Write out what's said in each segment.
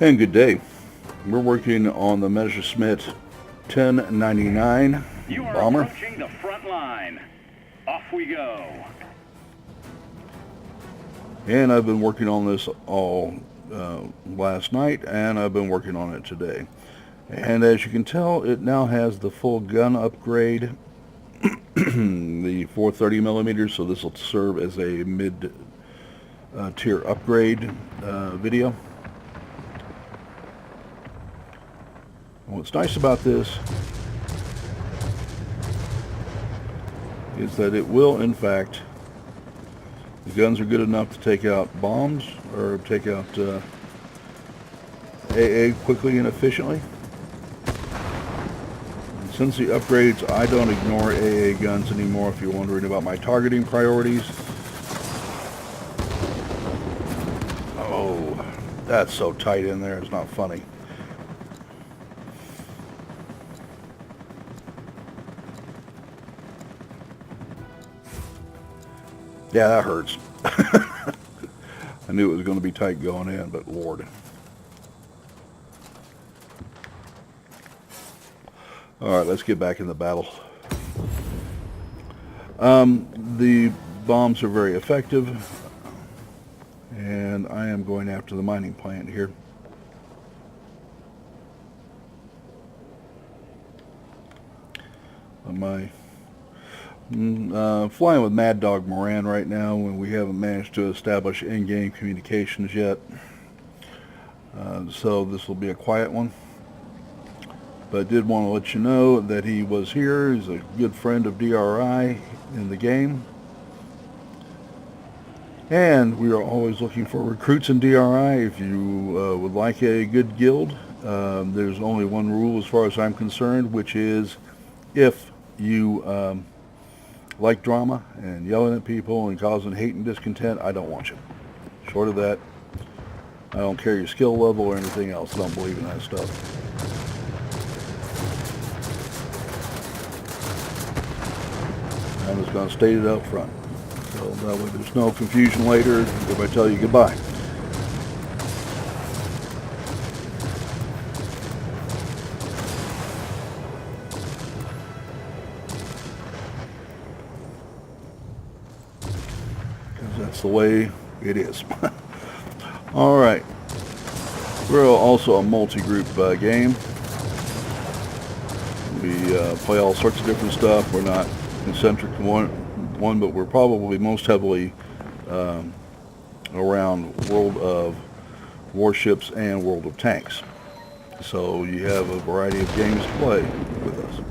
And good day. We're working on the Messerschmitt 1099 You are bomber. approaching the front line. Off we go. And I've been working on this all last night, and I've been working on it today. And as you can tell, it now has the full gun upgrade, the 430 millimeters, so this will serve as a mid-tier upgrade video. What's nice about this is that it will, in fact, the guns are good enough to take out bombs or take out AA quickly and efficiently. And since the upgrades, I don't ignore AA guns anymore if you're wondering about my targeting priorities. Oh, that's so tight in there, it's not funny. Yeah, that hurts. I knew it was going to be tight going in, but Lord. Alright, let's get back in the battle. The bombs are very effective, and I am going after the mining plant here. Flying with Mad Dog Moran right now when we haven't managed to establish in-game communications yet. So this will be a quiet one. But I did want to let you know that he was here. He's a good friend of DRI in the game. And we are always looking for recruits in DRI. If you would like a good guild, there's only one rule as far as I'm concerned, which is if you like drama and yelling at people and causing hate and discontent, I don't want you. Short of that, I don't care your skill level or anything else. I don't believe in that stuff. I'm just going to state it up front, so that way there's no confusion later if I tell you goodbye. That's the way it is. Alright. We're also a multi-group game. We play all sorts of different stuff. We're not concentric to one, but we're probably most heavily around World of Warships and World of Tanks. So you have a variety of games to play with us.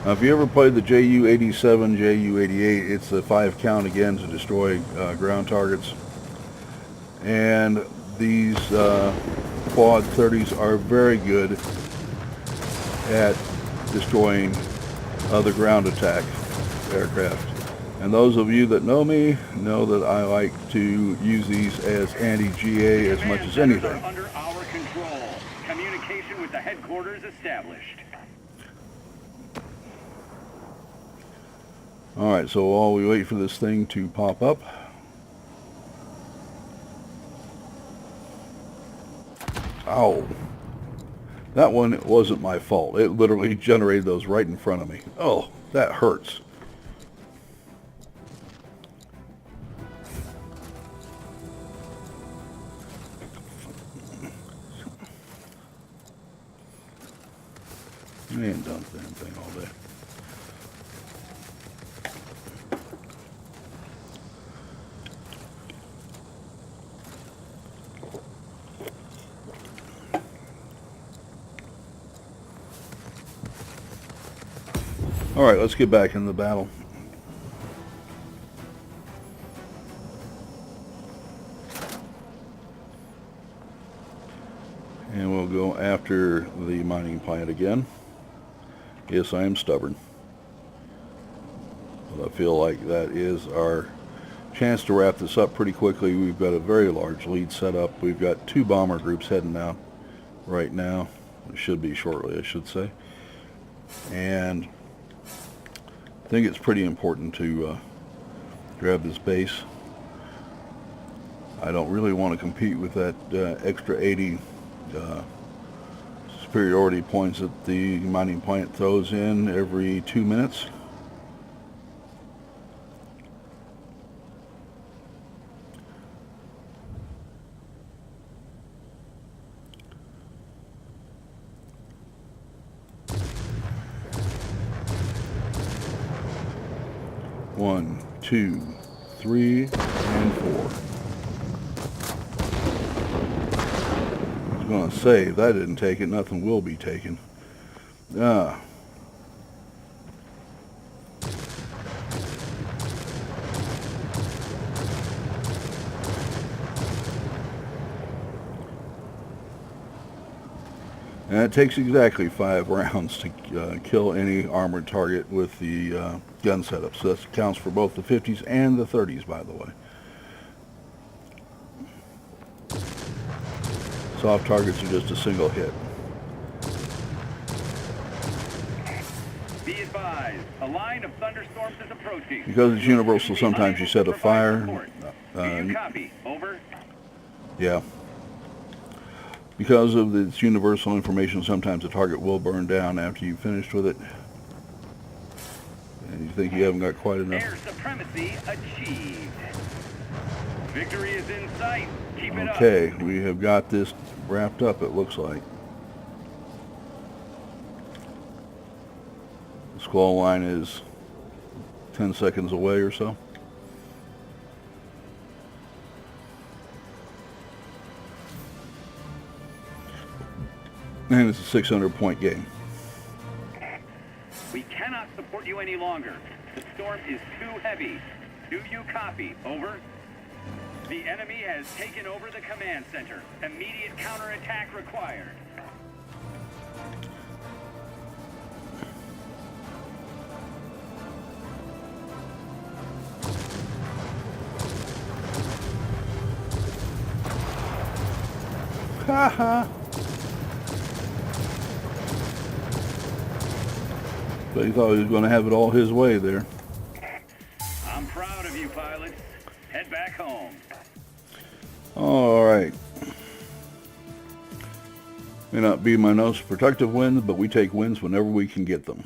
Now, if you ever played the JU-87, JU-88, it's a 5 count again to destroy ground targets. And these quad 30s are very good at destroying other ground attack aircraft. And those of you that know me know that I like to use these as anti-GA as much as anything. Under our control. Communication with the headquarters established. Alright, so while we wait for this thing to pop up, ow, that one wasn't my fault. It literally generated those right in front of me. Oh, that hurts. I ain't done the damn thing all day. Alright, let's get back in the battle. And we'll go after the mining plant again. Yes, I am stubborn. But I feel like that is our chance to wrap this up pretty quickly. We've got a very large lead set up. We've got 2 bomber groups heading out right now. It should be shortly, I should say. And I think it's pretty important to grab this base. I don't really want to compete with that extra 80 superiority points that the mining plant throws in every 2 minutes. One, 2, 3, and 4. I was going to say, if that didn't take it, nothing will be taken. And it takes exactly 5 rounds to kill any armored target with the gun setup. So that counts for both the 50s and the 30s, by the way. Soft targets are just a single hit. Be advised, a line of thunderstorms is approaching. Because it's universal, sometimes you set a fire. Do you copy? Over. Yeah. Because of its universal information, sometimes the target will burn down after you've finished with it. And you think you haven't got quite enough. Air supremacy achieved. Victory is in sight. Keep it up. Okay, we have got this wrapped up, it looks like. The squall line is 10 seconds away or so. And it's a 600-point game. We cannot support you any longer. The storm is too heavy. Do you copy? Over. The enemy has taken over the command center. Immediate counterattack required. Haha. But he thought he was going to have it all his way there. I'm proud of you, pilots. Head back home. All right. May not be my most productive wins, but we take wins whenever we can get them.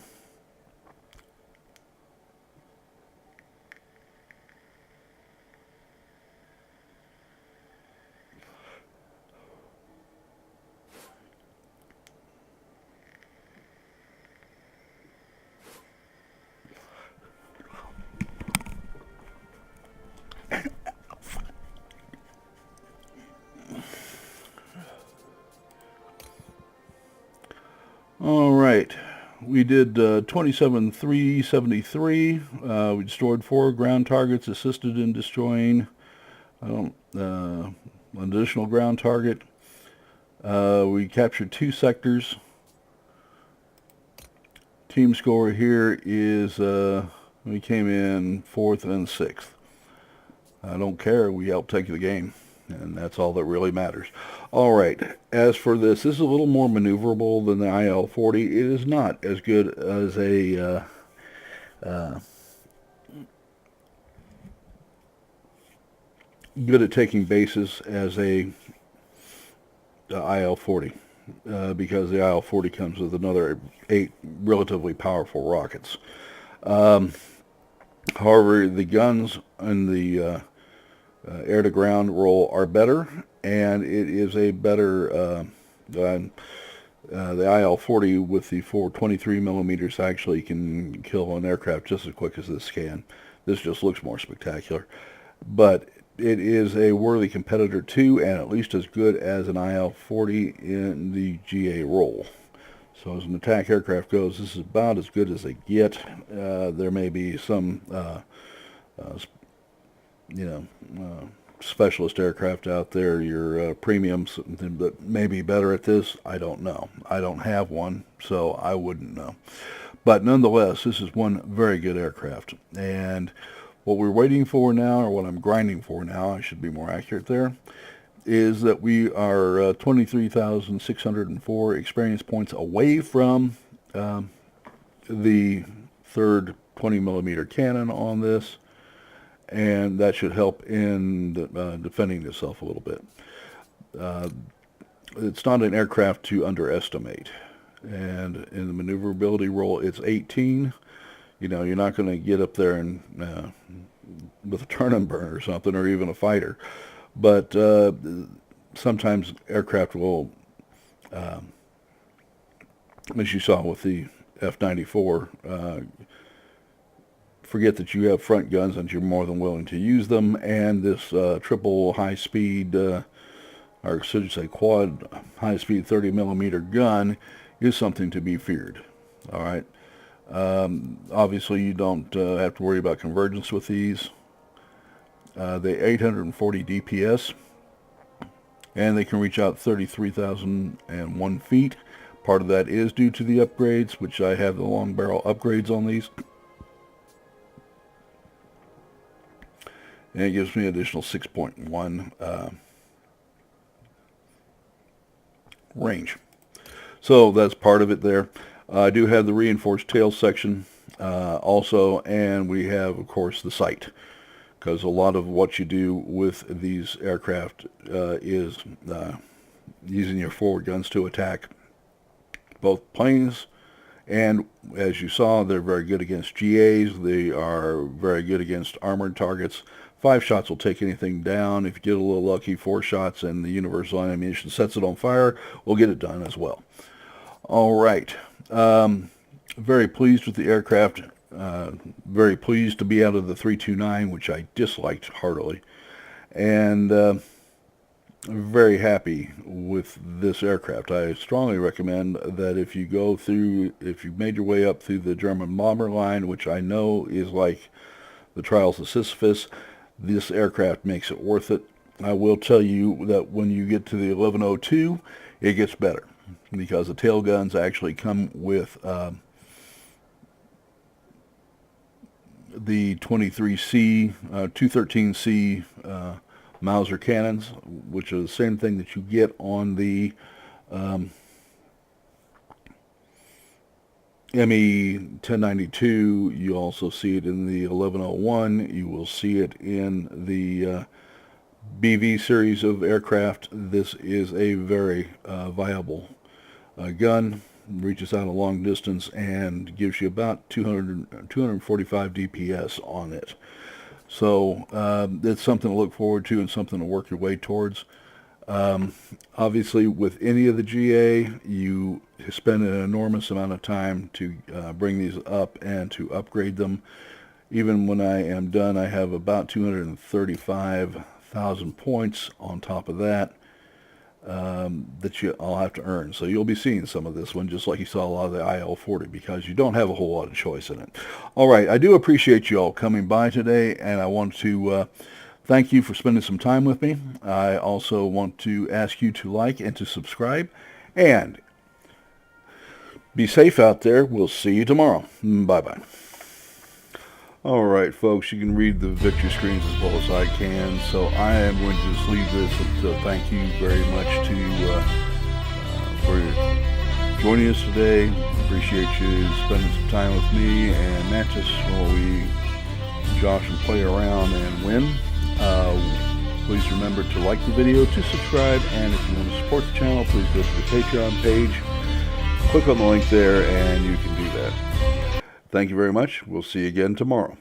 All right, we did 27,373. We destroyed 4 ground targets, assisted in destroying an additional ground target. We captured 2 sectors. Team score here is we came in 4th and 6th. I don't care. We helped take the game, and that's all that really matters. All right, as for this is a little more maneuverable than the IL-40. It is not as good as a good at taking bases as a IL-40 because the IL-40 comes with another 8 relatively powerful rockets. However, the guns and the air-to-ground roll are better, and it is a better the IL-40 with the 423 millimeters actually can kill an aircraft just as quick as this can. This just looks more spectacular, but it is a worthy competitor too, and at least as good as an IL-40 in the GA role. So as an attack aircraft goes, this is about as good as they get. There may be some specialist aircraft out there, your premiums, that may be better at this. I don't know. I don't have one, so I wouldn't know. But nonetheless, this is one very good aircraft. And What we're waiting for now, or what I'm grinding for now, I should be more accurate there, is that we are 23,604 experience points away from the third 20 millimeter cannon on this, and that should help in defending itself a little bit. It's not an aircraft to underestimate, and in the maneuverability role it's 18. You know, you're not going to get up there and with a turn and burn or something, or even a fighter, but sometimes aircraft will, as you saw with the F-94, forget that you have front guns and you're more than willing to use them, and this triple high-speed, or should you say quad high-speed 30 millimeter gun is something to be feared. All right. Obviously, you don't have to worry about convergence with these. They 840 DPS, and they can reach out 33,001 feet. Part of that is due to the upgrades, which I have the long barrel upgrades on these. And it gives me an additional 6.1 range. So that's part of it there. I do have the reinforced tail section also, and we have, of course, the sight, because a lot of what you do with these aircraft is using your forward guns to attack both planes, and as you saw, they're very good against GAs. They are very good against armored targets. 5 shots will take anything down. If you get a little lucky, 4 shots and the universal ammunition sets it on fire, we'll get it done as well. All right. Very pleased with the aircraft. Very pleased to be out of the 329, which I disliked heartily. And very happy with this aircraft. I strongly recommend that if you go through, if you've made your way up through the German bomber line, which I know is like the Trials of Sisyphus, this aircraft makes it worth it. I will tell you that when you get to the 1102, it gets better, because the tail guns actually come with the 23C, 213C Mauser cannons, which are the same thing that you get on the ME-1092. You also see it in the 1101. You will see it in the BV series of aircraft. This is a very viable gun. Reaches out a long distance and gives you about 245 DPS on it. So it's something to look forward to and something to work your way towards. Obviously, with any of the GA, you spend an enormous amount of time to bring these up and to upgrade them. Even when I am done, I have about 235,000 points on top of that that I'll have to earn. So you'll be seeing some of this one, just like you saw a lot of the IL-40, because you don't have a whole lot of choice in it. All right, I do appreciate you all coming by today, and I want to thank you for spending some time with me. I also want to ask you to like and to subscribe, and be safe out there. We'll see you tomorrow. Bye-bye. All right, folks, you can read the victory screens as well as I can, so I am going to just leave this. So thank you very much for joining us today. Appreciate you spending some time with me and Mantis while we josh and play around and win. Please remember to like the video, to subscribe, and if you want to support the channel, please go to the Patreon page. Click on the link there and you can do that. Thank you very much. We'll see you again tomorrow.